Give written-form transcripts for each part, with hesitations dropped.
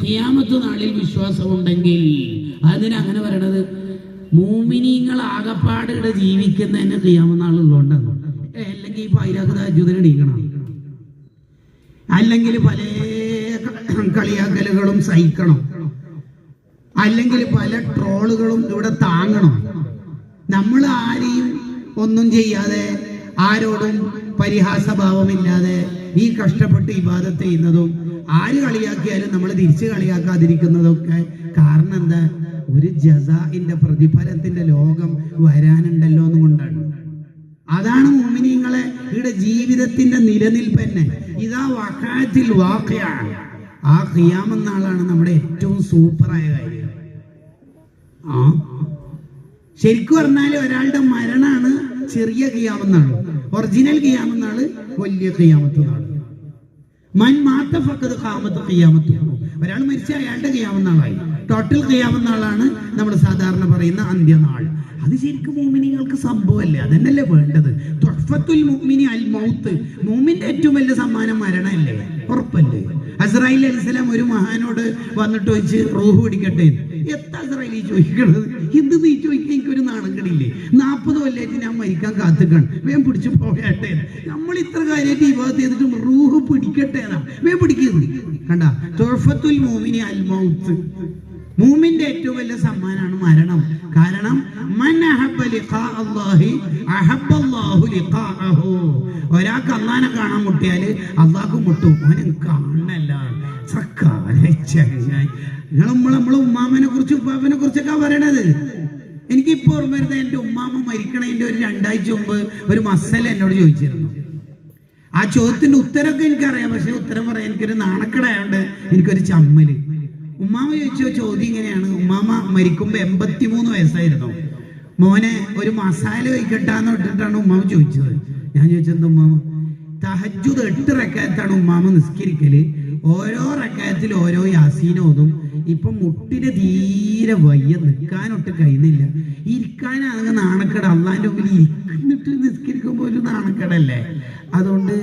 ഖിയാമത്ത് നാളിൽ വിശ്വാസമുണ്ടെങ്കിൽ അതിനങ്ങനെ പറയണത് മുഅ്മിനീങ്ങൾ ആകപ്പാടെ ജീവിക്കുന്നതിന് ഖിയാമത്ത് നാളുള്ളതുകൊണ്ടാണ്. അല്ലെങ്കിൽ ഈ പൈരാക്ക് തഹജ്ജുദിന് എണീക്കണം, അല്ലെങ്കിൽ പല കളിയാക്കലുകളും സഹിക്കണം, അല്ലെങ്കിൽ പല ട്രോളുകളും ഇവിടെ താങ്ങണം. നമ്മൾ ആരെയും ഒന്നും ചെയ്യാതെ ആരോടും പരിഹാസഭാവമില്ലാതെ ഈ കഷ്ടപ്പെട്ട് ഇബാദത്ത് ചെയ്യുന്നതും ആര് കളിയാക്കിയാലും നമ്മൾ തിരിച്ച് കളിയാക്കാതിരിക്കുന്നതൊക്കെ കാരണം എന്താ? ഒരു ജസാഇന്റെ പ്രതിഫലത്തിന്റെ ലോകം വരാനുണ്ടല്ലോ എന്നുകൊണ്ടാണ്. അതാണ് മുഅ്മിനീങ്ങളെ ഇവിടെ ജീവിതത്തിന്റെ നിലനിൽപ്പ് തന്നെ. ഇതാ വഖഅത്തിൽ വാഖിഅ, ആ ഖിയാമത്ത് നാളാണ് നമ്മുടെ ഏറ്റവും സൂപ്പറായ കാര്യം. ശരിക്കും പറഞ്ഞാൽ ഒരാളുടെ മരണാണ് ചെറിയ ഖിയാമത്ത് നാൾ, ഒറിജിനൽ ഖിയാമത്ത് നാൾ വലിയ ഖിയാമത്ത് നാൾ. മൻ മാത ഫഖദ് ഖാമത്ത് ഖിയാമത്ത്, ഒരാൾ മരിച്ച അയാളുടെ ഖിയാമത്ത് നാളായി. ടോട്ടൽ ഖിയാമത്ത് നാളാണ് നമ്മൾ സാധാരണ പറയുന്ന അന്ത്യനാൾ. അത് ശരിക്കും മുഅ്മിനീങ്ങൾക്ക് സംഭവമല്ലേ? അതന്നല്ലേ വേണ്ടത്. തുഹ്ഫത്തുൽ മുഅ്മിനി അൽ മൗത്ത്, മുഅ്മിന്റെ ഏറ്റവും വലിയ സമ്മാനം മരണമല്ലേ? ഉറപ്പല്ലേ? അസ്രായീൽ അലൈഹിസ്സലാം ഒരു മഹാനോട് വന്നിട്ട് ചോദിച്ച് റൂഹ് പിടിക്കട്ടെ. എത്ര അസ്രായീൽ ചോദിക്കണത്? എന്ത് നീ ചോദിക്കാൻ എനിക്കൊരു നാണക്കടില്ലേ? 40 കൊല്ലായിട്ട് ഞാൻ മരിക്കാൻ കാത്തുക്കാണ്, വേഗം പിടിച്ചു പോകട്ടെ. നമ്മൾ ഇത്ര കാര്യമായിട്ട് ഇബാദത്ത് ചെയ്തിട്ടും റൂഹ് പിടിക്കട്ടെ എന്നാ, വേഗം പിടിക്കുന്നത് കണ്ട. തുഹ്ഫത്തുൽ മുഅ്മിനി അൽ മൗത്ത്, മുഅ്മിന്റെ ഏറ്റവും വലിയ സമ്മാനമാണ് മരണം. കാരണം മൻ അഹബ്ബ ലിഖാ അല്ലാഹി അഹബ്ബ അല്ലാഹു ലിഖാഅഹു, ഒരാൾക്ക് അല്ലാഹനെ കാണാൻ മുട്ടിയാല് അല്ലാഹു മുട്ടും. ഓനെ കാണണല്ല നമ്മളെ ഉമ്മാമനെ കുറിച്ച് ഉപ്പാപ്പനെ കുറിച്ചൊക്കെ പറയണത്. എനിക്കിപ്പോ ഓർമ്മ വരുന്നത്, എന്റെ ഉമ്മാമ മരിക്കണതിന്റെ ഒരു 2 ആഴ്ച മുമ്പ് ഒരു മസല എന്നോട് ചോദിച്ചിരുന്നു. ആ ചോദ്യത്തിന്റെ ഉത്തരമൊക്കെ എനിക്കറിയാം, പക്ഷെ ഉത്തരം പറയാൻ എനിക്കൊരു നാണക്കടയായോണ്ട് എനിക്കൊരു ചമ്മല്. ഉമ്മാമ ചോദിച്ച ചോദ്യം ഇങ്ങനെയാണ്. ഉമ്മാമ മരിക്കുമ്പോ 83 വയസ്സായിരുന്നു. മോനെ ഒരു മസാല വയ്ക്കട്ടാന്ന് ഇട്ടിട്ടാണ് ഉമ്മാമ ചോദിച്ചത്. ഞാൻ ചോദിച്ചത്, ഉമ്മാമ തഹജ്ജുദ് 8 റക്അത്താണ് ഉമ്മാമ നിസ്കരിക്കല്, ഓരോ റക്അത്തിൽ ഓരോ യാസീൻ ഓതും. ഇപ്പൊ മുട്ടിന് തീരെ വയ്യ, നിൽക്കാനൊട്ട് കഴിയുന്നില്ല, ഇരിക്കാനാണെങ്കിൽ നാണക്കേട്. അള്ളാന്റെ മുമ്പിൽ ഇരിക്കുന്നിട്ട് നിസ്കരിക്കുമ്പോ ഒരു നാണക്കേടല്ലേ? അതുകൊണ്ട്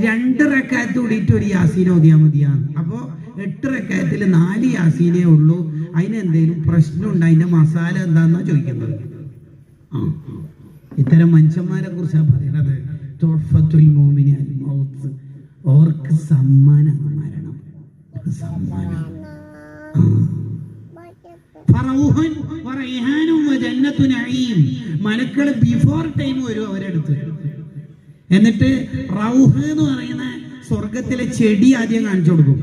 2 റക്അത്ത് കൂടിയിട്ട് ഒരു യാസീൻ ഓതിയാ മതിയാണ്. അപ്പോ 8 റക്അത്തിൽ 4 യാസീനേ ഉള്ളൂ. അതിനെന്തേലും പ്രശ്നമുണ്ട്? അതിന്റെ മസാല എന്താന്നാ ചോദിക്കുന്നത്. ഇത്തരം മനുഷ്യന്മാരെ കുറിച്ചാണ് പറയുന്നത്. തുഹ്ഫത്തുൽ മുഅ്മിനി അൽ മൗത്ത്, ഓർക്ക് സമ്മാനമാണ് മരണം, സമ്മാനം. മലക്കള് ബിഫോർ ടൈം വരും അവരെടുത്ത്. എന്നിട്ട് റൗഹ് എന്ന് പറയുന്ന സ്വർഗത്തിലെ ചെടി ആദ്യം കാണിച്ചു കൊടുക്കും.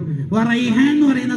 റൈഹാൻ എന്ന് പറയുന്ന